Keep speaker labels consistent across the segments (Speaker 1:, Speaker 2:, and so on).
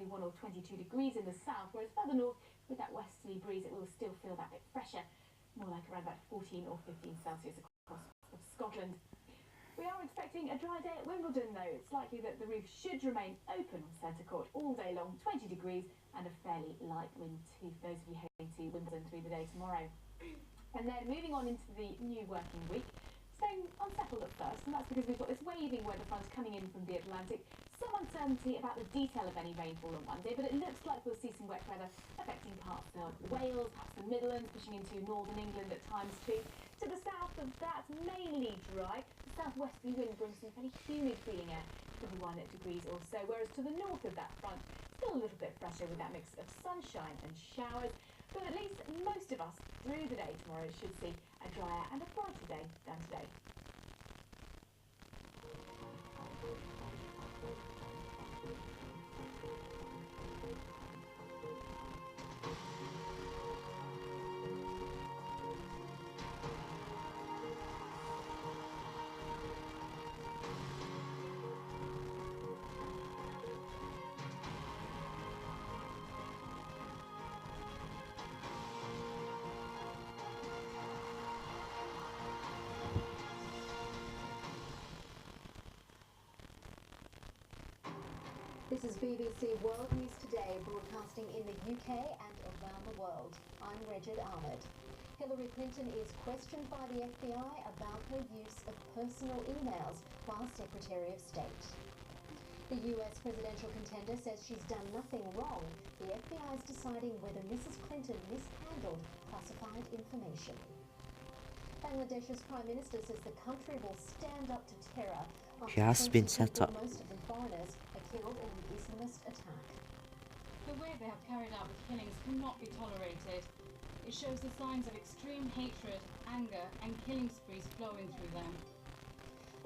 Speaker 1: 21 or 22 degrees in the south, whereas further north, with that westerly breeze, it will still feel that bit fresher, more like around about 14 or 15 Celsius across of Scotland. We are expecting a dry day at Wimbledon though. It's likely that the roof should remain open on centre court all day long, 20 degrees and a fairly light wind too for those of you heading to Wimbledon through the day tomorrow. And then moving on into the new working week, staying unsettled at first, and that's because we've got this waving weather front coming in from the Atlantic. Some uncertainty about the detail of any rainfall on Monday, but it looks like we'll see some wet weather affecting parts of Wales, perhaps the Midlands, pushing into northern England at times too. To the south of that, mainly dry. The southwesterly wind brings some fairly humid feeling air, 21 degrees or so, whereas to the north of that front, still a little bit fresher with that mix of sunshine and showers. But at least most of us through the day tomorrow should see a drier and a brighter day than today.
Speaker 2: This is BBC World News Today, broadcasting in the UK and around the world. I'm Regid Ahmed. Hillary Clinton is questioned by the FBI about her use of personal emails while Secretary of State. The US presidential contender says she's done nothing wrong. The FBI is deciding whether Mrs. Clinton mishandled classified information. Bangladesh's Prime Minister says the country will stand up to terror.
Speaker 3: She has been set up.
Speaker 2: Most of them foreigners are killed in the Islamist attack.
Speaker 4: The way they have carried out the killings cannot be tolerated. It shows the signs of extreme hatred, anger and killing sprees flowing through them.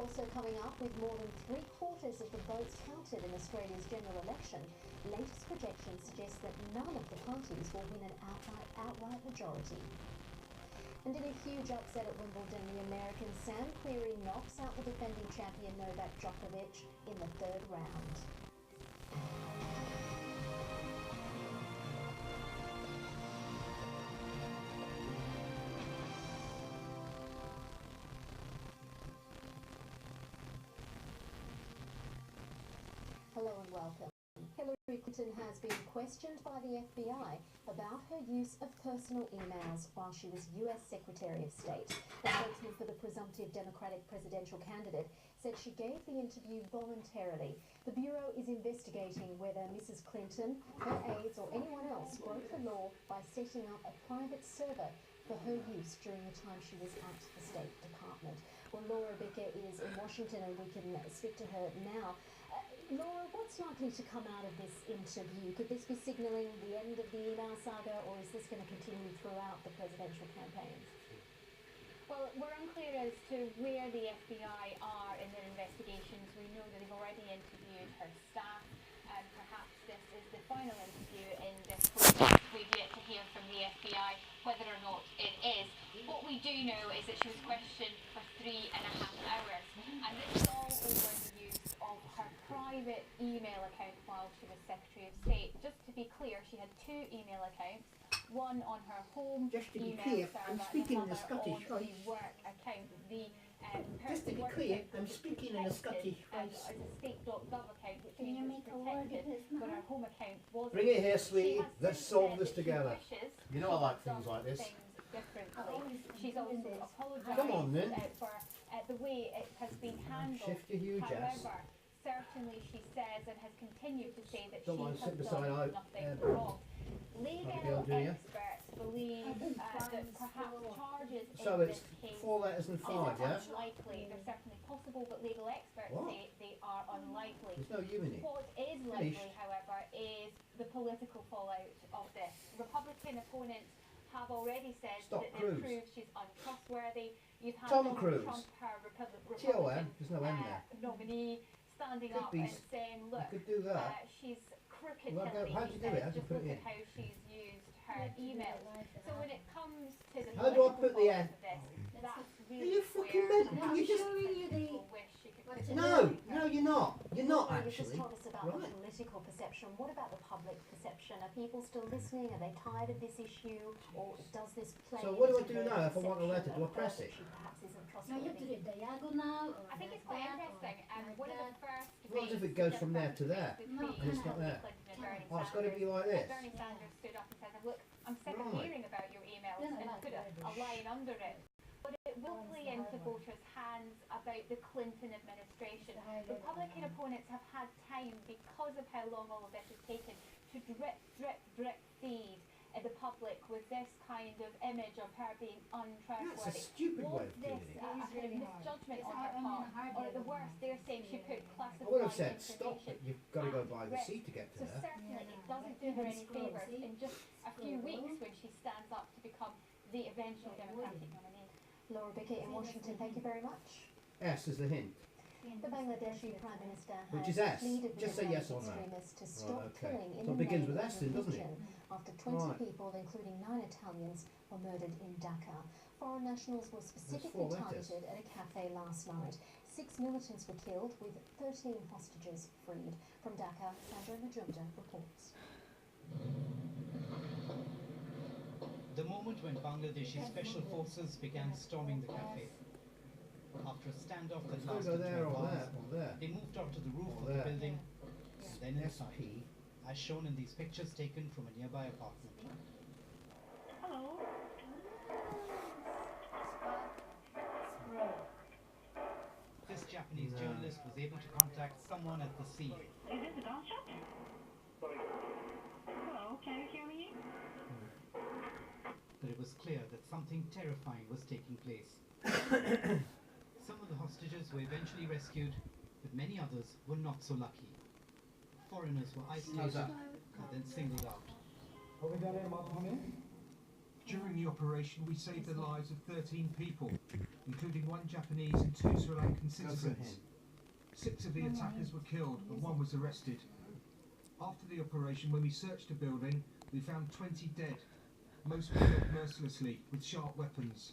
Speaker 2: Also coming up, with more than 3/4 of the votes counted in Australia's general election, latest projections suggest that none of the parties will win an outright majority. And in a huge upset at Wimbledon, the American Sam Querrey knocks out the defending champion Novak Djokovic in the third round. Hello and welcome. Hillary Clinton has been questioned by the FBI about her use of personal emails while she was US Secretary of State. A spokesman for the presumptive Democratic presidential candidate said she gave the interview voluntarily. The Bureau is investigating whether Mrs. Clinton, her aides or anyone else broke the law by setting up a private server for her use during the time she was at the State Department. Well, Laura Bicker is in Washington and we can speak to her now. Laura, what's likely to come out of this interview? Could this be signalling the end of the email saga, or is this going to continue throughout the presidential campaigns?
Speaker 1: Well, we're unclear as to where the FBI are in their investigations. We know that they've already interviewed her staff, and perhaps this is the final interview in this process. We've yet to hear from the FBI whether or not it is. What we do know is that she was questioned for 3.5 hours, and this is all over the use of her private email account while she was Secretary of State. Just to be clear, she had 2 email accounts, one on her home email server and another on the work account.
Speaker 5: Just to be clear, I'm speaking in a Scottish voice.
Speaker 1: As a state.gov account, which means it's protected, but her home account wasn't.
Speaker 5: Bring it here, sweetie. Let's solve this together.
Speaker 1: You
Speaker 5: know I like things like this.
Speaker 1: She's also apologised
Speaker 5: Come on, then.
Speaker 1: for the way it has been handled.
Speaker 5: Shift your huge ass.
Speaker 1: However, certainly she says and has continued to say that
Speaker 5: Don't
Speaker 1: she
Speaker 5: mind,
Speaker 1: has
Speaker 5: sit beside
Speaker 1: done
Speaker 5: her.
Speaker 1: nothing wrong. Legal
Speaker 5: Girl, do you?
Speaker 1: experts believe that perhaps charges
Speaker 5: So
Speaker 1: in
Speaker 5: it's
Speaker 1: this case
Speaker 5: 4 letters and 5, yeah?
Speaker 1: unlikely. They're certainly possible, but legal experts
Speaker 5: What?
Speaker 1: say they are unlikely.
Speaker 5: There's no you in it.
Speaker 1: What is likely, however, is the political fallout of this. Republican opponents have already said
Speaker 5: Stop
Speaker 1: that
Speaker 5: Cruise.
Speaker 1: they've proved she's untrustworthy. You've had
Speaker 5: Tom
Speaker 1: Donald
Speaker 5: Cruise.
Speaker 1: Trump, her Republican
Speaker 5: T-O-M, there's no M there.
Speaker 1: nominee, standing
Speaker 5: Could
Speaker 1: up
Speaker 5: be
Speaker 1: and saying,
Speaker 5: You
Speaker 1: look,
Speaker 5: could do that.
Speaker 1: she's crooked,
Speaker 5: Well,
Speaker 1: Hillary.
Speaker 5: how'd you do it? How'd you
Speaker 1: Just
Speaker 5: put
Speaker 1: look
Speaker 5: it
Speaker 1: at
Speaker 5: in?
Speaker 1: how she's used her email. So when it comes to the
Speaker 5: How do I
Speaker 1: political
Speaker 5: put the
Speaker 1: fallout
Speaker 5: N?
Speaker 1: of this, that's
Speaker 5: Are
Speaker 1: really
Speaker 5: you fucking
Speaker 1: where
Speaker 5: mental? Can you just...
Speaker 1: people wish she could put
Speaker 5: No, no, you're not. You're not
Speaker 2: You just
Speaker 5: actually.
Speaker 2: told us about the
Speaker 5: Right.
Speaker 2: political perception. What about the public perception? Are people still listening? Are they tired of this issue? Or does this play
Speaker 5: So what do I
Speaker 2: into
Speaker 5: do
Speaker 2: the
Speaker 5: now if I want a letter?
Speaker 2: perception
Speaker 5: Do I
Speaker 2: of
Speaker 5: press
Speaker 2: that
Speaker 5: it?
Speaker 2: she perhaps isn't
Speaker 6: No, you have to
Speaker 2: trustworthy?
Speaker 6: do diagonal or
Speaker 1: I think
Speaker 6: like
Speaker 1: it's quite
Speaker 6: that, or
Speaker 1: interesting.
Speaker 6: like
Speaker 1: One of the
Speaker 6: that.
Speaker 1: first
Speaker 5: What if it
Speaker 1: debates,
Speaker 5: goes
Speaker 1: the
Speaker 5: from there
Speaker 1: first
Speaker 5: to there?
Speaker 1: debate
Speaker 6: No,
Speaker 1: between
Speaker 5: and it's not
Speaker 1: Hillary
Speaker 5: there?
Speaker 1: Clinton and Bernie
Speaker 5: Oh, it's got to be like this.
Speaker 1: Bernie Sanders stood up and said, look, I'm sick of
Speaker 5: Right.
Speaker 1: hearing about your emails,
Speaker 6: Yeah,
Speaker 1: and
Speaker 6: like
Speaker 1: put a line under it. But it will play into voters' hands about the Clinton administration. Republican opponents have had time, because of how long all of this has taken, to drip, drip, drip feed the public with this kind of image of her being
Speaker 5: That's a
Speaker 1: untrustworthy.
Speaker 5: stupid way
Speaker 1: Was
Speaker 5: of
Speaker 1: this
Speaker 5: doing it.
Speaker 1: a kind of misjudgment on her part? Or at the worst, they're saying she put
Speaker 5: I
Speaker 1: classified
Speaker 5: would have said stop,
Speaker 1: information.
Speaker 5: but you've got to go by the sea to get to
Speaker 1: So
Speaker 5: there.
Speaker 1: certainly it
Speaker 6: Yeah.
Speaker 1: doesn't do her any favours in just a few weeks when she stands up to become the eventual Democratic nominee.
Speaker 2: Laura Bickett in Washington, thank you very much.
Speaker 5: S is the hint.
Speaker 2: The Bangladeshi Prime Minister
Speaker 5: Which
Speaker 2: has
Speaker 5: is S.
Speaker 2: pleaded with
Speaker 5: Just say
Speaker 2: Islamic
Speaker 5: yes or no.
Speaker 2: extremists to stop
Speaker 5: okay.
Speaker 2: killing in
Speaker 5: So
Speaker 2: the
Speaker 5: it begins
Speaker 2: name
Speaker 5: with
Speaker 2: of
Speaker 5: S then, doesn't it?
Speaker 2: religion after 20
Speaker 5: Right.
Speaker 2: people, including 9 Italians, were murdered in Dhaka. Foreign nationals were specifically
Speaker 5: four letters.
Speaker 2: targeted at a cafe last night. 6 militants were killed, with 13 hostages freed. From Dhaka, Sandra Majumdar reports.
Speaker 7: The moment when Bangladeshi special forces began storming the cafe. After a standoff that
Speaker 5: It's got to
Speaker 7: lasted
Speaker 5: go there
Speaker 7: 12
Speaker 5: or there
Speaker 7: hours,
Speaker 5: or there.
Speaker 7: they moved up to the roof
Speaker 5: Or
Speaker 7: of the
Speaker 5: there.
Speaker 7: building and then inside,
Speaker 5: SP.
Speaker 7: as shown in these pictures taken from a nearby apartment.
Speaker 1: Hello.
Speaker 7: This Japanese
Speaker 5: No.
Speaker 7: journalist was able to contact someone at the scene.
Speaker 1: Is this a gunshot? Hello, can you hear me?
Speaker 7: But it was clear that something terrifying was taking place. Some of the hostages were eventually rescued, but many others were not so lucky. Foreigners were isolated
Speaker 5: that?
Speaker 7: and then singled out.
Speaker 8: During the operation, we saved the lives of 13 people, including 1 Japanese and 2 Sri Lankan citizens. 6 of the attackers were killed and 1 was arrested. After the operation, when we searched the building, we found 20 dead. Most were killed mercilessly with sharp weapons.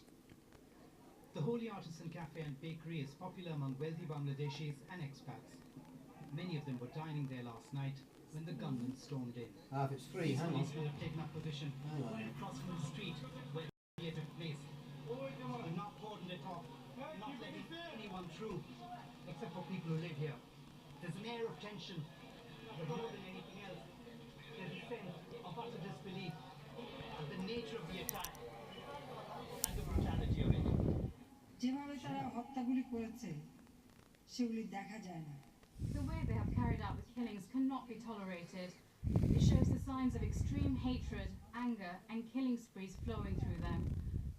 Speaker 7: The Holy Artisan Cafe and Bakery is popular among wealthy Bangladeshis and expats. Many of them were dining there last night when the gunmen stormed in.
Speaker 5: If it's 3,
Speaker 7: These
Speaker 5: hang on.
Speaker 7: policemen have taken up position
Speaker 5: Hang on.
Speaker 7: right across from the street where the fire took place. They've not cordoned it off, not letting anyone through, except for people who live here. There's an air of tension, but more than anything else, there's a sense of utter disbelief at the nature of the attack and the brutality of it.
Speaker 9: যেভাবে তারা হত্যাগুলি করেছে সেগুলি দেখা যায় না।
Speaker 4: The way they have carried out the killings cannot be tolerated. It shows the signs of extreme hatred, anger, and killing sprees flowing through them.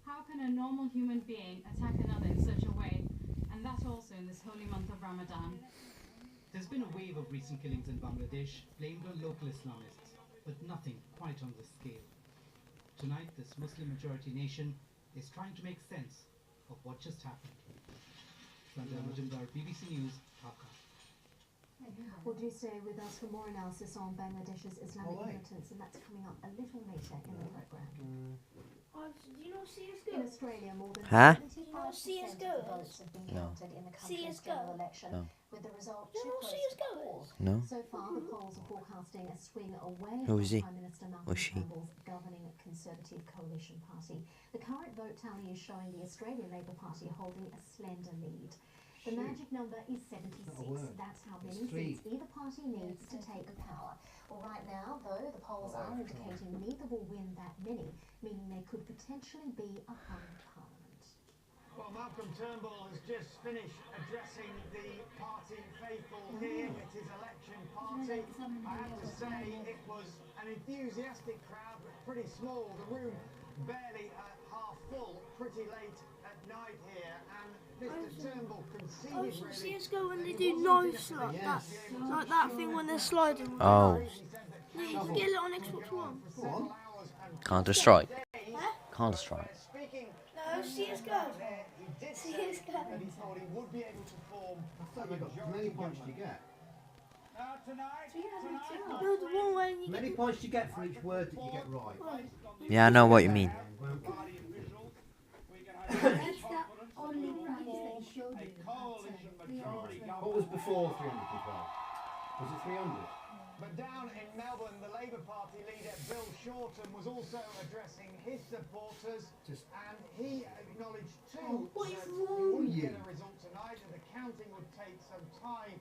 Speaker 4: How can a normal human being attack another in such a way, and that also in this holy month of Ramadan?
Speaker 7: There's been a wave of recent killings in Bangladesh blamed on local Islamists, but nothing quite on this scale. Tonight, this Muslim-majority nation is trying to make sense of what just happened. Sandhya Majumdar, BBC News, Dhaka.
Speaker 2: Well, do stay with us for more analysis on Bangladesh's Islamic
Speaker 5: Alright.
Speaker 2: militants, and that's coming up a little later in the programme.
Speaker 6: Do you know CSGO?
Speaker 2: In Australia, more than
Speaker 3: Huh?
Speaker 2: 75% of
Speaker 6: CS:GO
Speaker 2: the
Speaker 6: is?
Speaker 2: votes have been
Speaker 3: No.
Speaker 2: counted in the country's
Speaker 6: CS:GO?
Speaker 2: general election,
Speaker 3: No.
Speaker 2: with the result
Speaker 6: Do you
Speaker 2: too
Speaker 6: know what
Speaker 2: close to
Speaker 6: CS:GO
Speaker 2: call.
Speaker 6: is?
Speaker 3: No?
Speaker 2: So far, the polls are forecasting a swing away
Speaker 3: Who
Speaker 2: from
Speaker 3: is he?
Speaker 2: Prime Minister
Speaker 3: Or
Speaker 2: Malcolm
Speaker 3: she?
Speaker 2: Turnbull's governing Conservative Coalition Party. The current vote tally is showing the Australian Labor Party holding a slender lead. The magic number is 76.
Speaker 5: word.
Speaker 2: That's how
Speaker 5: It's
Speaker 2: many
Speaker 5: 3.
Speaker 2: seats either party needs to take power. Well, right now, though, the polls are indicating neither will win that many, meaning they could potentially be a hung parliament.
Speaker 10: Well, Malcolm Turnbull has just finished addressing the party faithful here at his election party. I have to say it was an enthusiastic crowd, but pretty small. The room barely half full, pretty late at night here, and Mr. Turnbull conceded really.
Speaker 6: CSGO when they
Speaker 10: that
Speaker 6: do
Speaker 10: he wasn't
Speaker 6: knives
Speaker 10: gonna
Speaker 6: like
Speaker 10: be
Speaker 6: that,
Speaker 10: able to
Speaker 6: like that thing when they're sliding with
Speaker 3: Oh.
Speaker 6: the knives. Yeah, you can get it on Xbox One.
Speaker 5: Go on.
Speaker 3: Counter Strike. Counter Strike.
Speaker 10: Speaking
Speaker 6: No, CSGO.
Speaker 10: he did say
Speaker 6: CS:GO.
Speaker 10: that he thought he would be able to form
Speaker 5: I thought you got, how many points do you get?
Speaker 10: tonight.
Speaker 6: No, the one where you
Speaker 5: How many points do you get for each word that you get right?
Speaker 3: Yeah, I know what you mean.
Speaker 6: That's the only prize that he showed you.
Speaker 5: What was before 312? Was it 300?
Speaker 10: But down in Melbourne, the Labour Party leader Bill Shorten was also addressing his supporters, and he acknowledged too
Speaker 5: what is
Speaker 10: that
Speaker 5: wrong
Speaker 10: we
Speaker 5: with you?
Speaker 10: wouldn't get a result tonight, and the counting would take some time.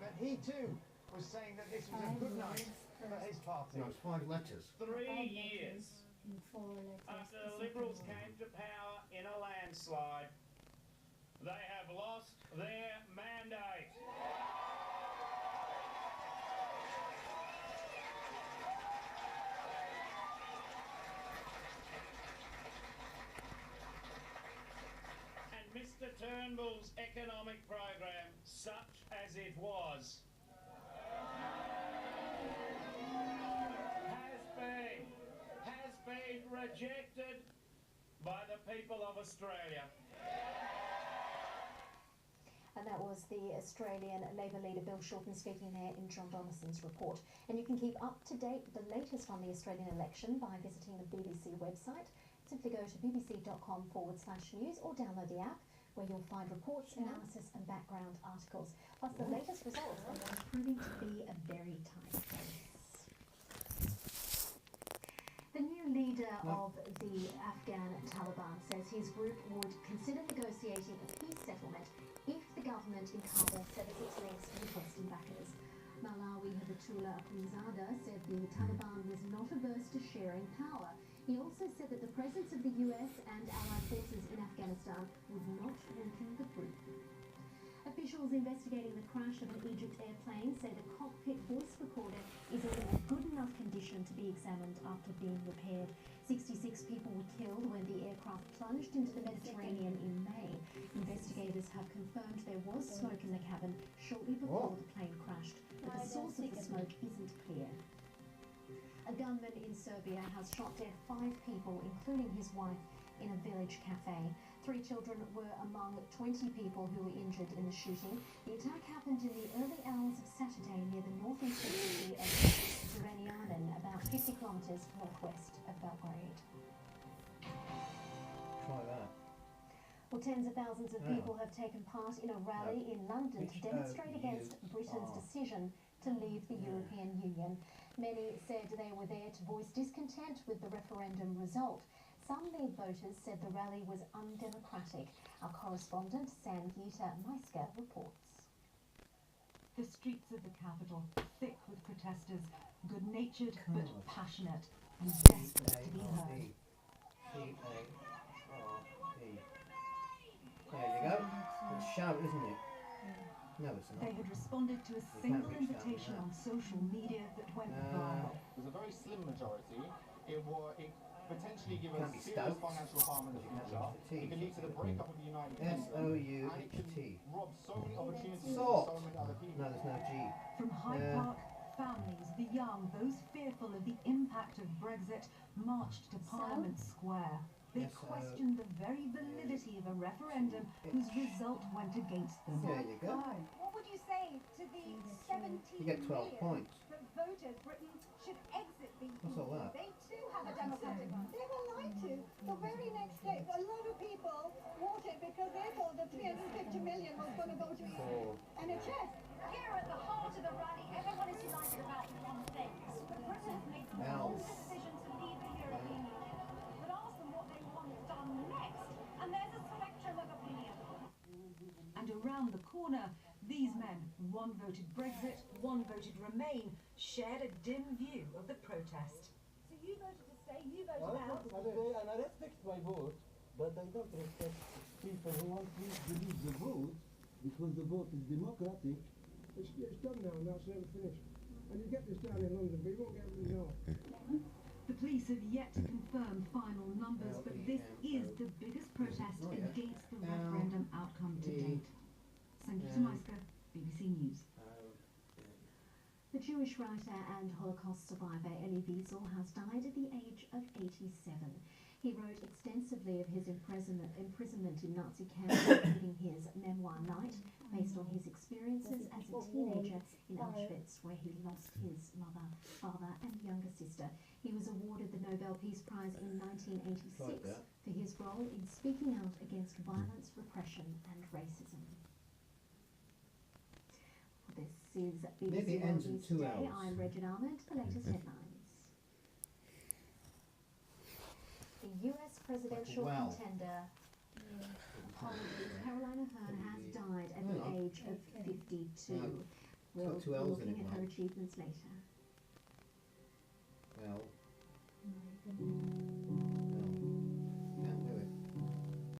Speaker 10: But he too was saying that this was a good night for his party.
Speaker 5: No, it's 5 letters.
Speaker 11: 3 years after the Liberals came to power in a landslide, they have lost their mandate. And Mr. Turnbull's economic program, such as it was, has been rejected by the people of Australia.
Speaker 2: And that was the Australian Labor leader Bill Shorten speaking there in John Donaldson's report. And you can keep up to date the latest on the Australian election by visiting the BBC website. Simply go to bbc.com/news or download the app, where you'll find reports, analysis and background articles, plus the latest results on what's proving to be a very tight race. The new leader of the Afghan Taliban says his group would consider negotiating a peace settlement if the government in Kabul severs its links with Western backers. Malawi Hibatullah Akhundzada said the Taliban was not averse to sharing power. He also said that the presence of the US and allied forces in Afghanistan would not weaken the group. Officials investigating the crash of an Egypt airplane say the cockpit voice recorder is in a good enough condition to be examined after being repaired. 66 people were killed when the aircraft plunged into the Mediterranean in May. Investigators have confirmed there was smoke in the cabin shortly before the plane crashed, but the source of the smoke isn't clear. A gunman in Serbia has shot dead 5 people, including his wife, in a village cafe. 3 children were among 20 people who were injured in the shooting. The attack happened in the early hours of Saturday near the northeastern city of Zrenjanin, about 50 kilometres northwest of Belgrade.
Speaker 5: Try that.
Speaker 2: Well, tens of thousands of people have taken part in a rally in London to demonstrate against Britain's decision to leave the European Union. Many said they were there to voice discontent with the referendum result. Some Leave voters said the rally was undemocratic. Our correspondent, Sangeeta Maiska, reports.
Speaker 12: The streets of the capital, thick with protesters, good-natured but passionate and desperate to be heard.
Speaker 5: There you go. It's a shout, isn't it? No, it's not.
Speaker 12: They had responded to a single invitation on social media that went viral.
Speaker 13: There's a very slim majority. It potentially give us serious financial harm in the future. It can lead to the breakup of the United Kingdom.
Speaker 5: S-O-U-T.
Speaker 13: And it can rob so many opportunities
Speaker 5: Salt.
Speaker 13: for so many other people.
Speaker 5: No, there's no G.
Speaker 12: From Hyde Park, families, the young, those fearful of the impact of Brexit, marched to Parliament Square. They questioned the very validity of a referendum whose result went against them.
Speaker 5: There you go.
Speaker 14: What would you say to the 17
Speaker 5: You get 12
Speaker 14: million
Speaker 5: points.
Speaker 14: that voted Britain should exit the
Speaker 5: What's all
Speaker 14: EU?
Speaker 5: that?
Speaker 14: They too have a democratic. They were lied to. The very next day, a lot of people voted because they thought that 350 million was going to go to NHS.
Speaker 15: Here at the heart of the rally, everyone is united about one thing. Britain has made the wrong decision to leave the European Union. But ask them what they want done next, and there's a spectrum of opinion.
Speaker 12: And around the corner, these men, one voted Brexit, one voted Remain, shared a dim view of the protest.
Speaker 14: So you voted to stay, you voted out.
Speaker 16: And I respect my vote, but I don't respect people who want me to leave the vote because the vote is democratic. It's done now, and that's never finished. And you get this down in London, but you won't get it in North.
Speaker 12: The police have yet to confirm final numbers, but this is the biggest protest against the referendum outcome to date. Sangeeta Maiska, BBC News.
Speaker 2: The Jewish writer and Holocaust survivor Elie Wiesel has died at the age of 87. He wrote extensively of his imprisonment in Nazi camps, including his memoir Night, based on his experiences as a teenager in Auschwitz, where he lost his mother, father and younger sister. He was awarded the Nobel Peace Prize in 1986 for his role in speaking out against violence, repression and racism. is
Speaker 5: Maybe
Speaker 2: BBC
Speaker 5: it ends
Speaker 2: World
Speaker 5: in
Speaker 2: News
Speaker 5: 2
Speaker 2: Today.
Speaker 5: Ls.
Speaker 2: I'm Regin Ahmed. The latest headlines. The US presidential
Speaker 5: Well.
Speaker 2: contender Caroline Ahern has died at the age of 52.
Speaker 5: It's got
Speaker 2: We'll
Speaker 5: 2
Speaker 2: be
Speaker 5: Ls in
Speaker 2: looking
Speaker 5: it,
Speaker 2: at her
Speaker 5: Mark.
Speaker 2: achievements later.